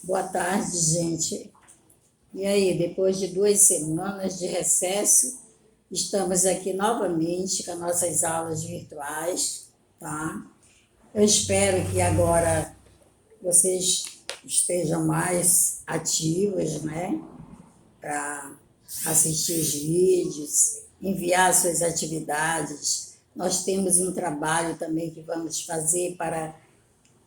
Boa tarde, gente. E aí, depois de 2 semanas de recesso, estamos aqui novamente com as nossas aulas virtuais, tá? Eu espero que agora vocês estejam mais ativos, né? Para assistir os vídeos, enviar suas atividades. Nós temos um trabalho também que vamos fazer para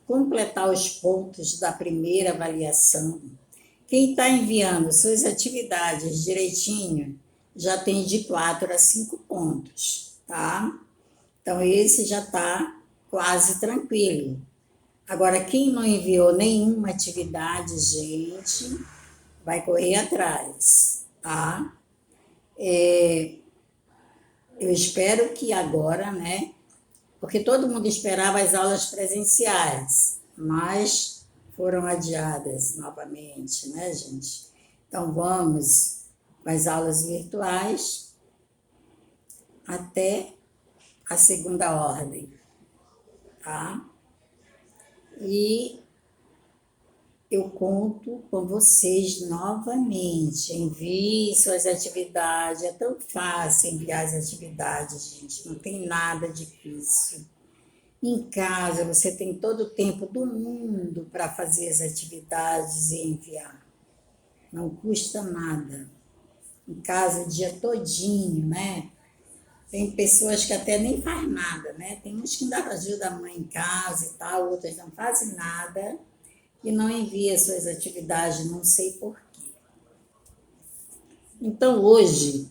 completar os pontos da primeira avaliação. Quem está enviando suas atividades direitinho já tem de 4 a 5 pontos, tá? Então, esse já está quase tranquilo. Agora, quem não enviou nenhuma atividade, gente, vai correr atrás, tá? Eu espero que agora, né? Porque todo mundo esperava as aulas presenciais, mas foram adiadas novamente, né, gente? Então, vamos com as aulas virtuais até a segunda ordem, tá? E eu conto com vocês novamente. Envie suas atividades. É tão fácil enviar as atividades, gente. Não tem nada difícil. Em casa, você tem todo o tempo do mundo para fazer as atividades e enviar. Não custa nada. Em casa, o dia todinho, né? Tem pessoas que até nem faz nada, né? Tem uns que ainda ajudam a mãe em casa e tal, outras não fazem nada e não envia suas atividades, não sei por quê. Então, hoje,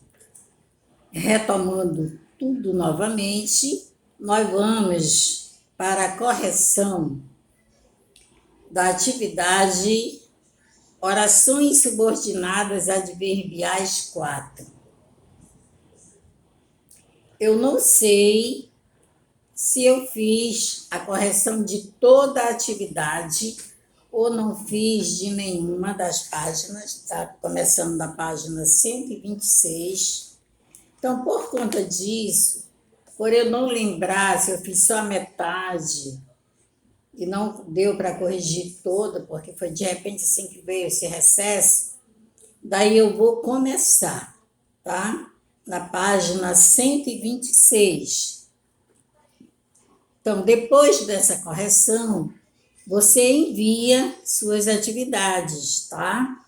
retomando tudo novamente, nós vamos para a correção da atividade Orações Subordinadas Adverbiais 4. Eu não sei se eu fiz a correção de toda a atividade ou não fiz de nenhuma das páginas, tá? Começando da página 126. Então, por conta disso, por eu não lembrar se eu fiz só a metade e não deu para corrigir toda, porque foi de repente assim que veio esse recesso, daí eu vou começar, tá? Na página 126. Então, depois dessa correção, você envia suas atividades, tá?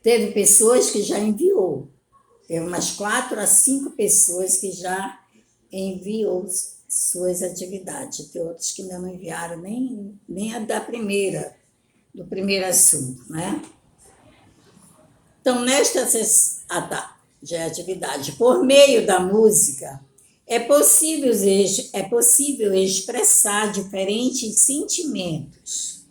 Teve pessoas que já enviou. Teve umas 4 a 5 pessoas que já enviou suas atividades. Tem outros que ainda não enviaram nem a da primeira, do primeiro assunto, né? Então, nesta já é atividade, por meio da música, é possível expressar diferentes sentimentos.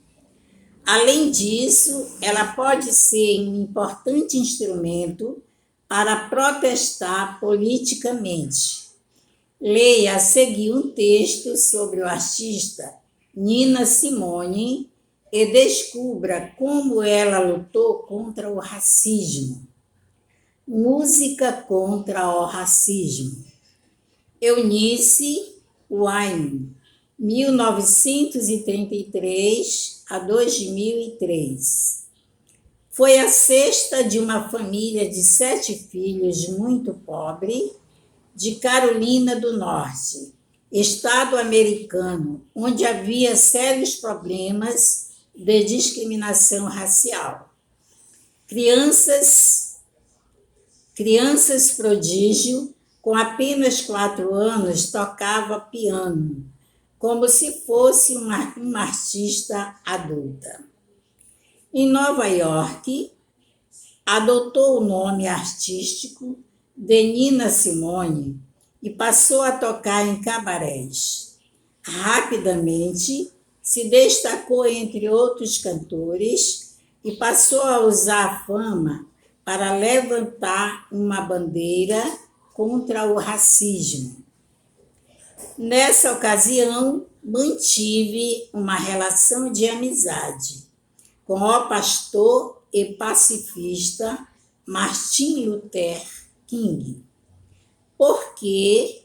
Além disso, ela pode ser um importante instrumento para protestar politicamente. Leia a seguir um texto sobre o artista Nina Simone e descubra como ela lutou contra o racismo. Música contra o racismo. Eunice Wine, 1933 a 2003. Foi a sexta de uma família de 7 filhos muito pobre de Carolina do Norte, estado americano, onde havia sérios problemas de discriminação racial. Crianças prodígio, com apenas 4 anos, tocava piano, como se fosse uma artista adulta. Em Nova York, adotou o nome artístico de Nina Simone e passou a tocar em cabarés. Rapidamente, se destacou entre outros cantores e passou a usar a fama para levantar uma bandeira contra o racismo. Nessa ocasião, mantive uma relação de amizade com o pastor e pacifista Martin Luther King, porque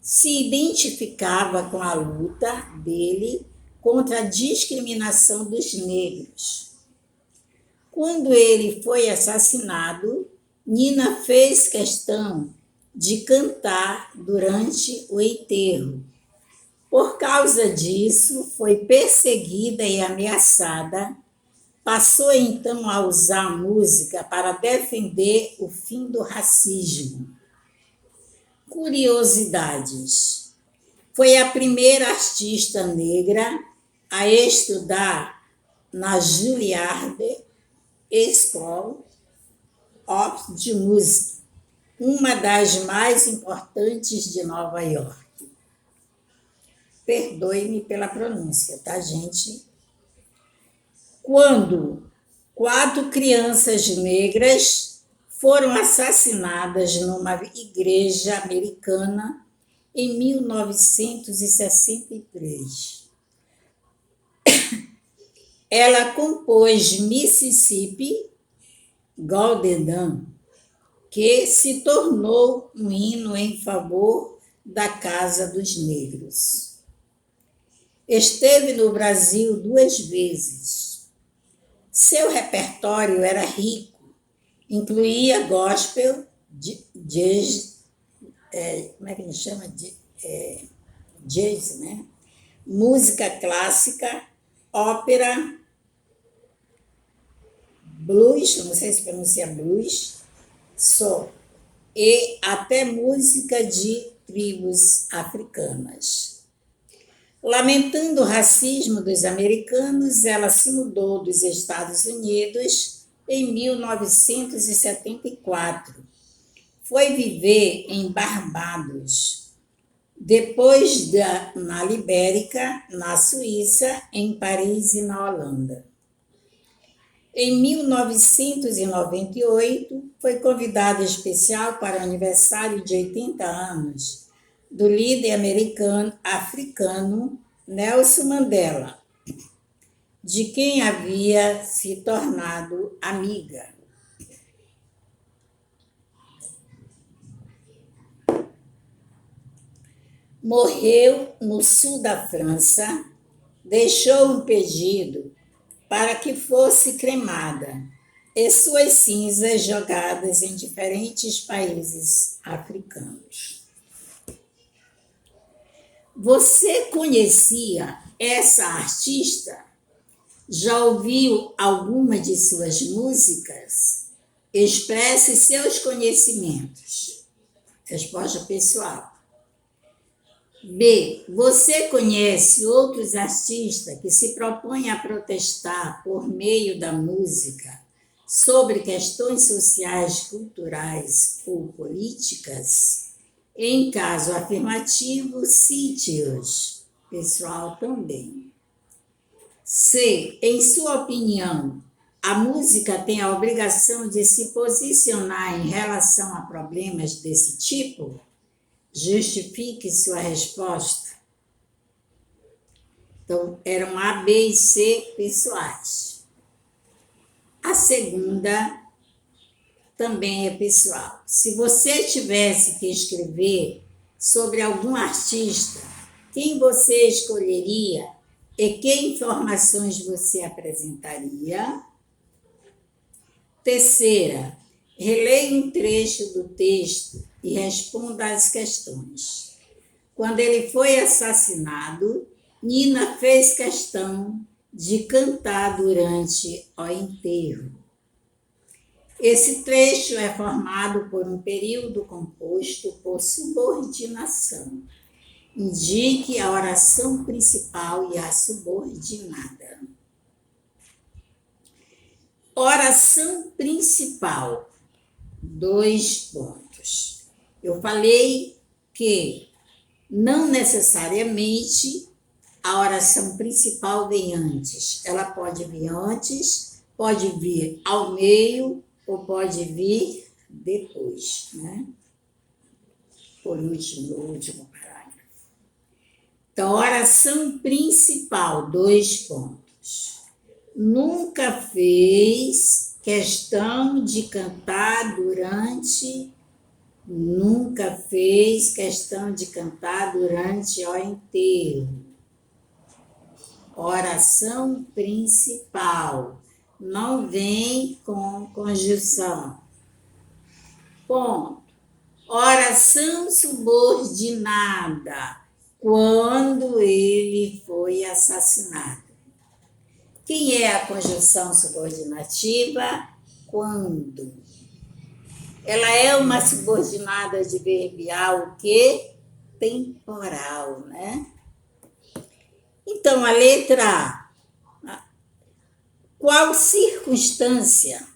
se identificava com a luta dele contra a discriminação dos negros. Quando ele foi assassinado, Nina fez questão de cantar durante o enterro. Por causa disso, foi perseguida e ameaçada. Passou então a usar a música para defender o fim do racismo. Curiosidades. Foi a primeira artista negra a estudar na Juilliard School of Music, uma das mais importantes de Nova York. Perdoe-me pela pronúncia, tá, gente? Quando 4 crianças negras foram assassinadas numa igreja americana em 1963. Ela compôs Mississippi Golden Dawn, que se tornou um hino em favor da Casa dos Negros. Esteve no Brasil 2 vezes. Seu repertório era rico, incluía gospel, jazz, como é que a gente chama? Jazz, né? Música clássica, ópera, blues, não sei se pronuncia blues, soul, e até música de tribos africanas. Lamentando o racismo dos americanos, ela se mudou dos Estados Unidos em 1974. Foi viver em Barbados, depois na Libérica, na Suíça, em Paris e na Holanda. Em 1998, foi convidada especial para o aniversário de 80 anos do líder africano Nelson Mandela, de quem havia se tornado amiga. Morreu no sul da França, deixou um pedido para que fosse cremada e suas cinzas jogadas em diferentes países africanos. Você conhecia essa artista? Já ouviu alguma de suas músicas? Expresse seus conhecimentos. Resposta pessoal. B. Você conhece outros artistas que se propõem a protestar por meio da música sobre questões sociais, culturais ou políticas? Em caso afirmativo, cite-os. Pessoal também. C. Em sua opinião, a música tem a obrigação de se posicionar em relação a problemas desse tipo? Justifique sua resposta. Então, eram A, B e C pessoais. A segunda também é pessoal. Se você tivesse que escrever sobre algum artista, quem você escolheria e que informações você apresentaria? Terceira, releia um trecho do texto e responda às questões. Quando ele foi assassinado, Nina fez questão de cantar durante o enterro. Esse trecho é formado por um período composto por subordinação. Indique a oração principal e a subordinada. Oração principal, 2 pontos. Eu falei que não necessariamente a oração principal vem antes. Ela pode vir antes, pode vir ao meio ou pode vir depois, né? Por último, no último parágrafo. Então, oração principal, 2 pontos. Nunca fez questão de cantar durante o enterro. oração principal. Não vem com conjunção. Ponto. Oração subordinada, quando ele foi assassinado. Quem é a conjunção subordinativa? Quando. Ela é uma subordinada adverbial o quê? Temporal, né? Então, a letra A. Qual circunstância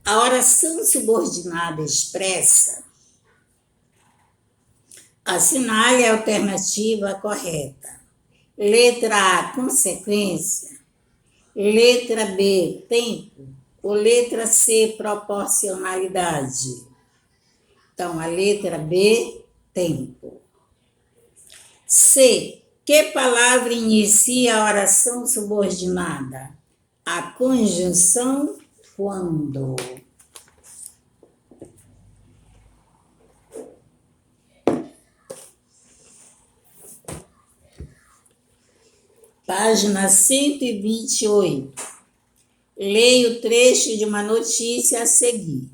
a oração subordinada expressa? Assinale a alternativa correta. Letra A, consequência. Letra B, tempo. Ou letra C, proporcionalidade. Então, a letra B, tempo. C. Que palavra inicia a oração subordinada? A conjunção quando. Página 128. Leia o trecho de uma notícia a seguir.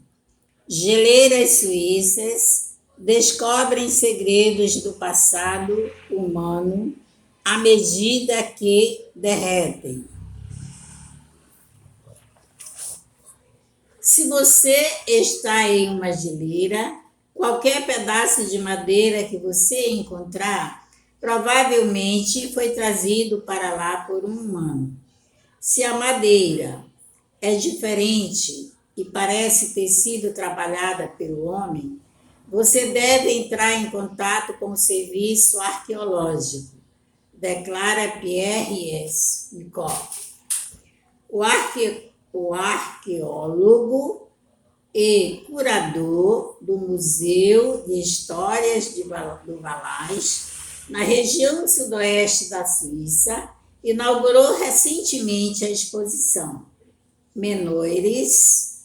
Geleiras suíças descobrem segredos do passado humano à medida que derretem. Se você está em uma geleira, qualquer pedaço de madeira que você encontrar, provavelmente foi trazido para lá por um humano. Se a madeira é diferente e parece ter sido trabalhada pelo homem, você deve entrar em contato com o serviço arqueológico, declara Pierre S. Nicole. O arqueólogo e curador do Museu de Histórias do Valais, na região sudoeste da Suíça, inaugurou recentemente a exposição Mémoires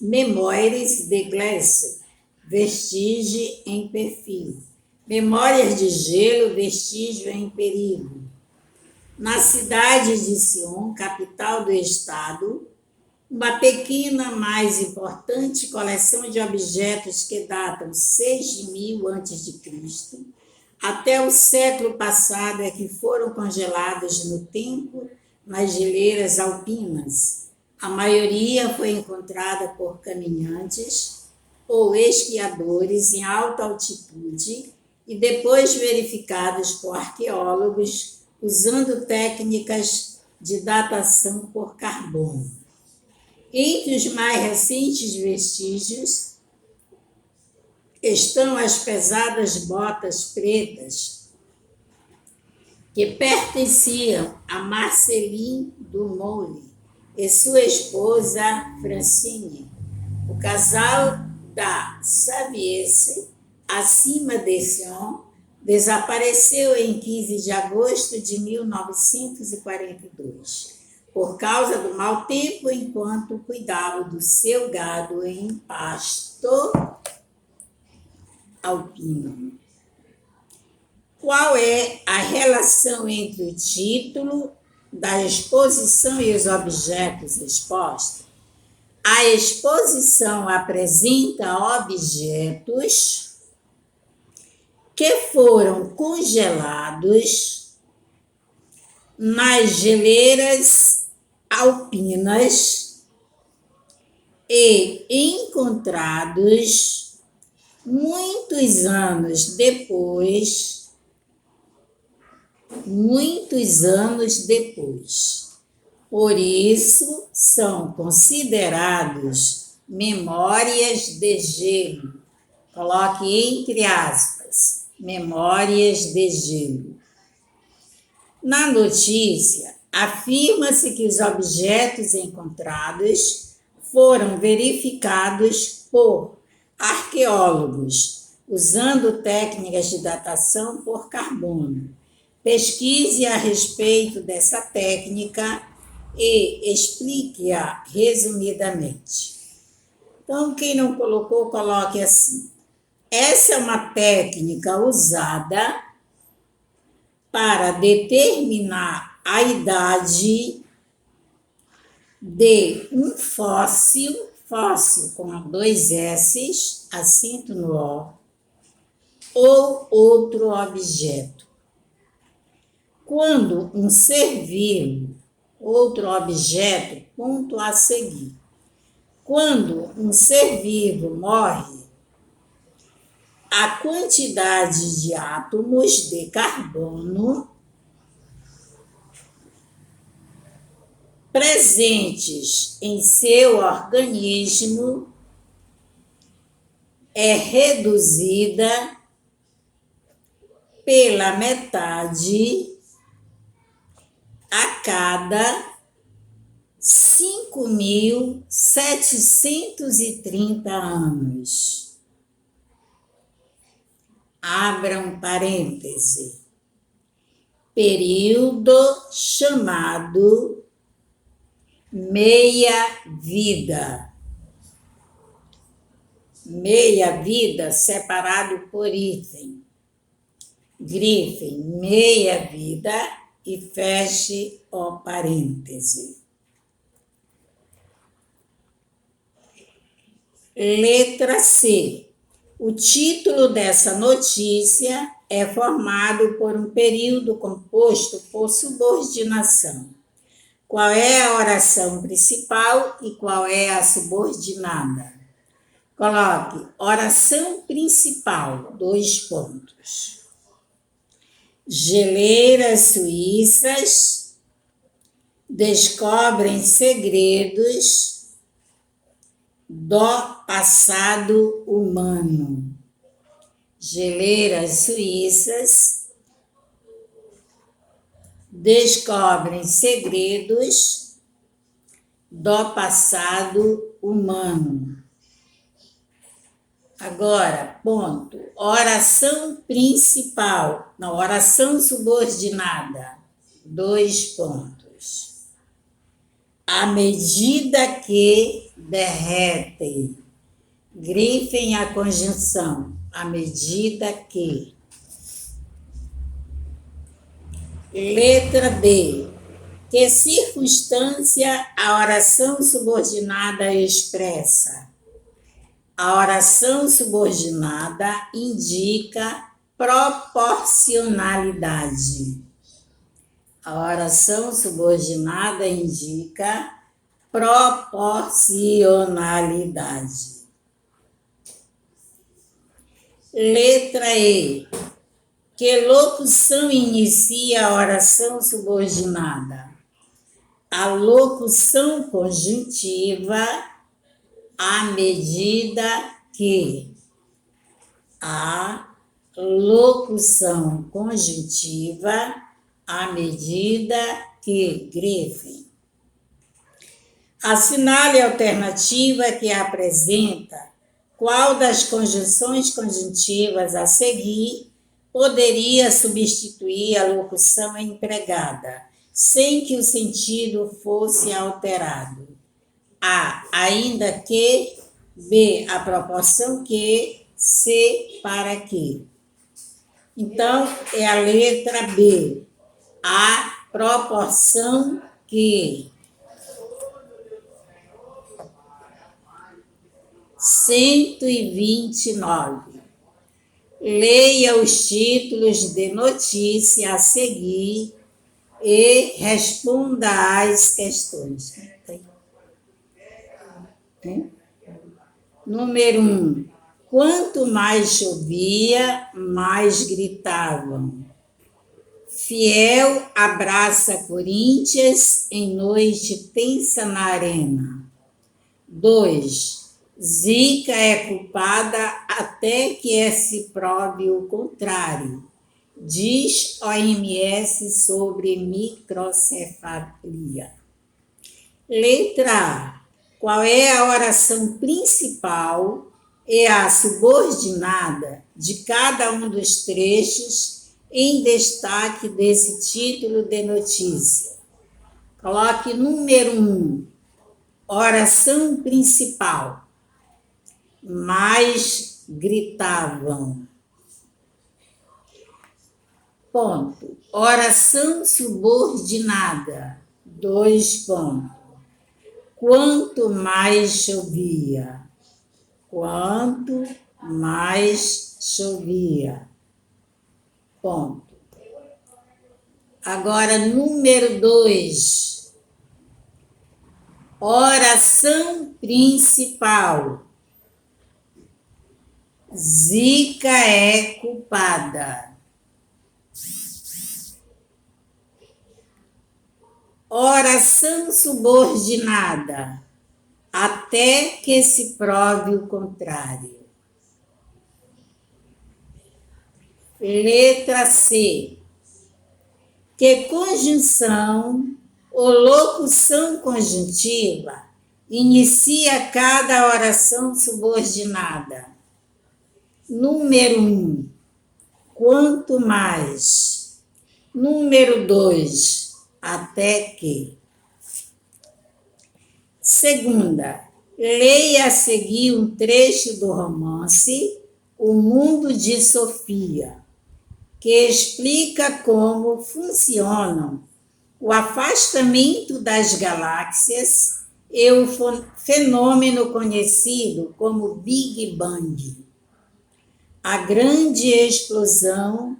de Glace, vestígio em perfil. Memórias de gelo, vestígio em perigo. Na cidade de Sion, capital do estado, uma pequena, mais importante coleção de objetos que datam 6.000 a.C. até o século passado é que foram congelados no tempo nas geleiras alpinas. A maioria foi encontrada por caminhantes ou esquiadores em alta altitude e depois verificados por arqueólogos usando técnicas de datação por carbono. Entre os mais recentes vestígios estão as pesadas botas pretas que pertenciam a Marceline Dumole e sua esposa Francine. O casal da Saviesse, acima de Sion, desapareceu em 15 de agosto de 1942, por causa do mau tempo, enquanto cuidava do seu gado em pasto alpino. Qual é a relação entre o título da exposição e os objetos expostos? A exposição apresenta objetos que foram congelados nas geleiras alpinas e encontrados muitos anos depois. Por isso, são considerados memórias de gelo. Coloque entre aspas, memórias de gelo. Na notícia, afirma-se que os objetos encontrados foram verificados por arqueólogos, usando técnicas de datação por carbono. Pesquise a respeito dessa técnica e explique-a resumidamente. Então, quem não colocou, coloque assim. Essa é uma técnica usada para determinar a idade de um fóssil com 2 S's, acento no O, ou outro objeto. Quando um ser vivo, outro objeto, ponto a seguir. Quando um ser vivo morre, a quantidade de átomos de carbono presentes em seu organismo é reduzida pela metade a cada 5.730 anos. Abra um parêntese. Período chamado meia-vida. Meia-vida separado por hífen. Grife meia-vida e feche o parêntese. Letra C. O título dessa notícia é formado por um período composto por subordinação. Qual é a oração principal e qual é a subordinada? Coloque oração principal, 2 pontos. Geleiras suíças descobrem segredos do passado humano. Geleiras suíças descobrem segredos do passado humano. Agora, ponto. Oração principal, não, oração subordinada, 2 pontos. À medida que derrete, grifem a conjunção, à medida que. Letra D. Que circunstância a oração subordinada expressa? A oração subordinada indica proporcionalidade. A oração subordinada indica proporcionalidade. Letra E. Que locução inicia a oração subordinada? A locução conjuntiva à medida que. A locução conjuntiva à medida que. Grife. Assinale a alternativa que apresenta qual das conjunções conjuntivas a seguir poderia substituir a locução empregada, sem que o sentido fosse alterado. A, ainda que. B, a proporção que. C, para que. Então, é a letra B. A proporção que. 129. Leia os títulos de notícia a seguir e responda às questões. Número 1. Quanto mais chovia, mais gritavam. Fiel abraça Corinthians em noite tensa na arena. 2. Zika é culpada até que se prove o contrário, diz OMS sobre microcefalia. Letra A. Qual é a oração principal e a subordinada de cada um dos trechos em destaque desse título de notícia? Coloque número 1. Oração principal. Mais gritavam. Ponto. Oração subordinada. 2 pontos. Quanto mais chovia. Quanto mais chovia. Ponto. Agora, número 2. Oração principal. Zica é culpada. Oração subordinada. Até que se prove o contrário. Letra C. Que conjunção ou locução conjuntiva inicia cada oração subordinada? Número 1. Quanto mais. Número 2. Até que. Segunda, leia a seguir um trecho do romance O Mundo de Sofia, que explica como funcionam o afastamento das galáxias e o fenômeno conhecido como Big Bang. A grande explosão,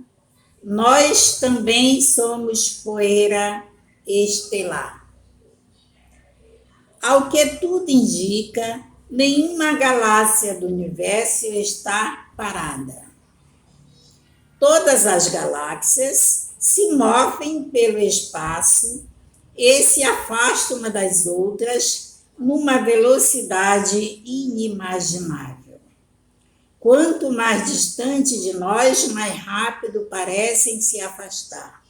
nós também somos poeira estelar. Ao que tudo indica, nenhuma galáxia do universo está parada. Todas as galáxias se movem pelo espaço e se afastam uma das outras numa velocidade inimaginável. Quanto mais distante de nós, mais rápido parecem se afastar.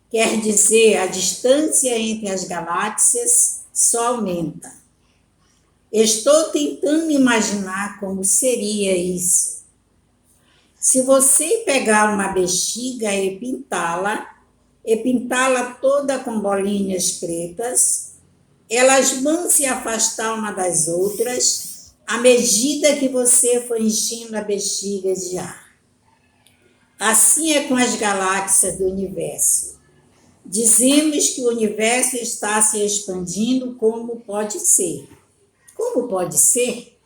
Quer dizer, a distância entre as galáxias só aumenta. Estou tentando imaginar como seria isso. Se você pegar uma bexiga e pintá-la toda com bolinhas pretas, elas vão se afastar uma das outras à medida que você for enchendo a bexiga de ar. Assim é com as galáxias do universo. Dizemos que o universo está se expandindo como pode ser. Como pode ser?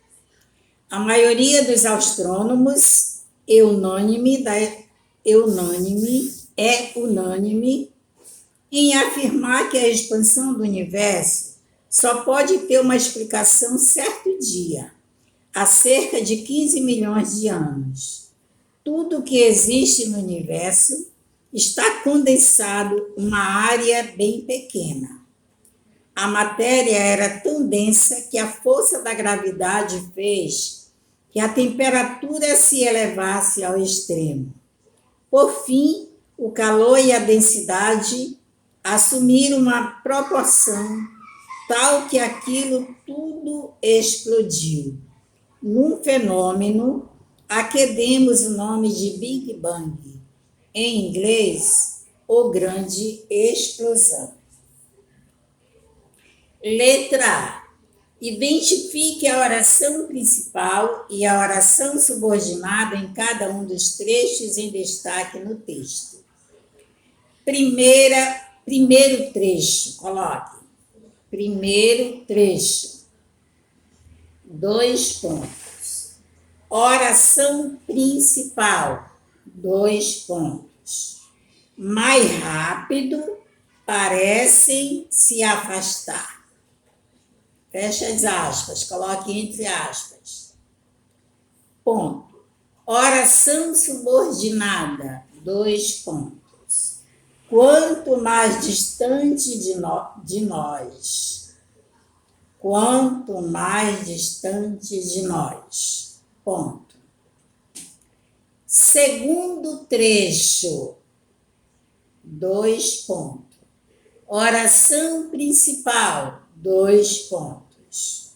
A maioria dos astrônomos é unânime em afirmar que a expansão do universo só pode ter uma explicação certo dia, há cerca de 15 milhões de anos. Tudo que existe no universo está condensado em uma área bem pequena. A matéria era tão densa que a força da gravidade fez que a temperatura se elevasse ao extremo. Por fim, o calor e a densidade assumiram uma proporção tal que aquilo tudo explodiu, num fenômeno a que demos o nome de Big Bang, em inglês, ou grande explosão. Letra A. Identifique a oração principal e a oração subordinada em cada um dos trechos em destaque no texto. Primeiro trecho, coloque. Primeiro trecho. 2 pontos. Oração principal. 2 pontos. Mais rápido, parecem se afastar. Fecha as aspas, coloque entre aspas. Ponto. Oração subordinada. 2 pontos. Quanto mais distante de nós. Quanto mais distante de nós. Ponto. Segundo trecho. 2 pontos. Oração principal. 2 pontos.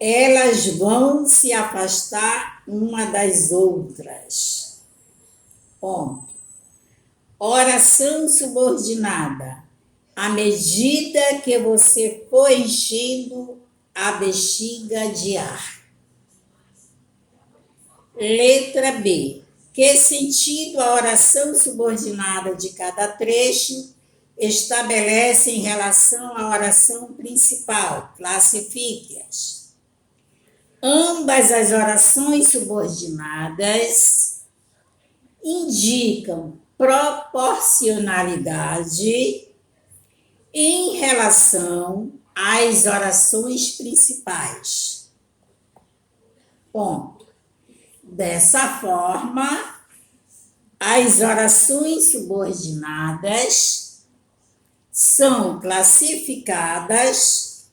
Elas vão se afastar uma das outras. Ponto. Oração subordinada. À medida que você for enchendo a bexiga de ar. Letra B. Que sentido a oração subordinada de cada trecho estabelece em relação à oração principal? Classifique-as. Ambas as orações subordinadas indicam proporcionalidade em relação às orações principais. Ponto. Dessa forma, as orações subordinadas são classificadas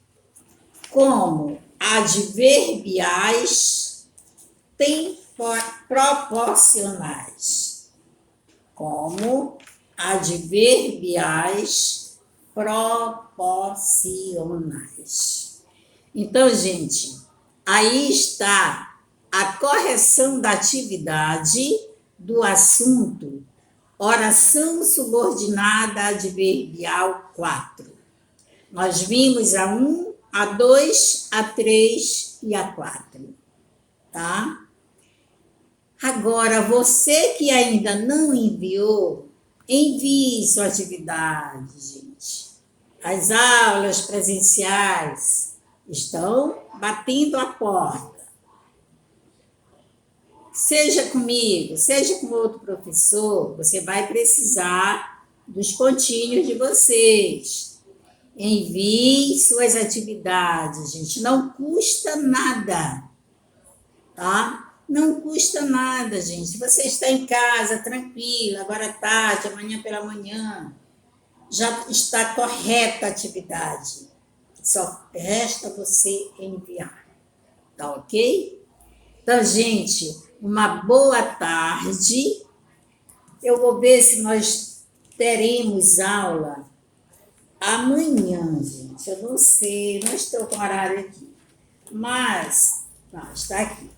como adverbiais proporcionais. Como adverbiais proporcionais. Então, gente, aí está a correção da atividade do assunto oração subordinada adverbial 4. Nós vimos a 1, a 2, a 3 e a 4, tá? Agora, você que ainda não enviou, envie sua atividade, gente. As aulas presenciais estão batendo a porta. Seja comigo, seja com outro professor, você vai precisar dos pontinhos de vocês. Envie suas atividades, gente. Não custa nada, tá? Não custa nada, gente. Você está em casa, tranquila, agora à tarde, amanhã pela manhã, já está correta a atividade. Só resta você enviar, tá ok? Então, gente, uma boa tarde. Eu vou ver se nós teremos aula amanhã, gente. Eu não sei, não estou com horário aqui. Mas, está aqui.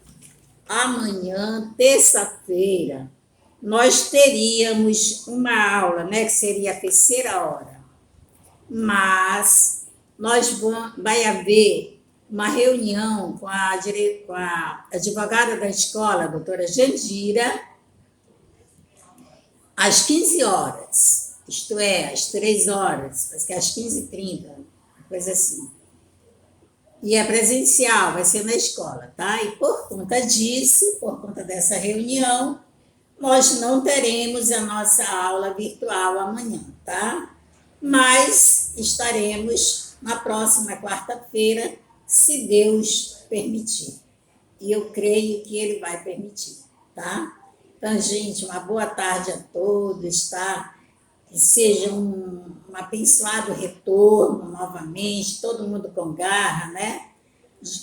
Amanhã, terça-feira, nós teríamos uma aula, né, que seria a terceira hora. Mas vai haver uma reunião com a advogada da escola, a doutora Jandira, às 15 horas, isto é, às 3 horas, parece que é às 15h30, coisa assim. E é presencial, vai ser na escola, tá? E por conta disso, por conta dessa reunião, nós não teremos a nossa aula virtual amanhã, tá? Mas estaremos na próxima quarta-feira, se Deus permitir. E eu creio que Ele vai permitir, tá? Então, gente, uma boa tarde a todos, tá? Que seja um abençoado retorno novamente, todo mundo com garra, né?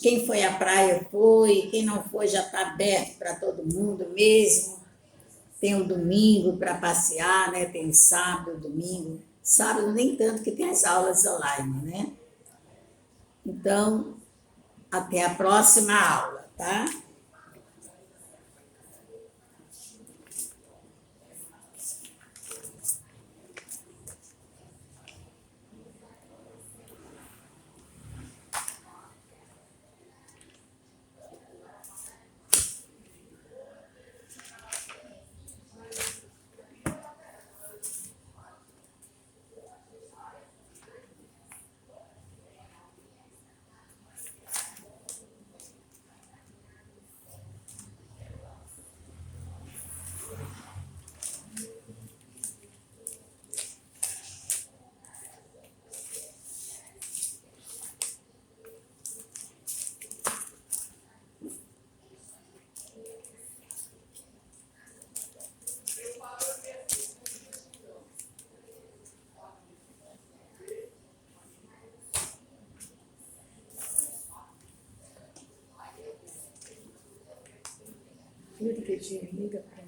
Quem foi à praia foi, quem não foi já está aberto para todo mundo mesmo. Tem o domingo para passear, né? Tem sábado, domingo. Sábado nem tanto, que tem as aulas online, né? Então, até a próxima aula, tá? Liga para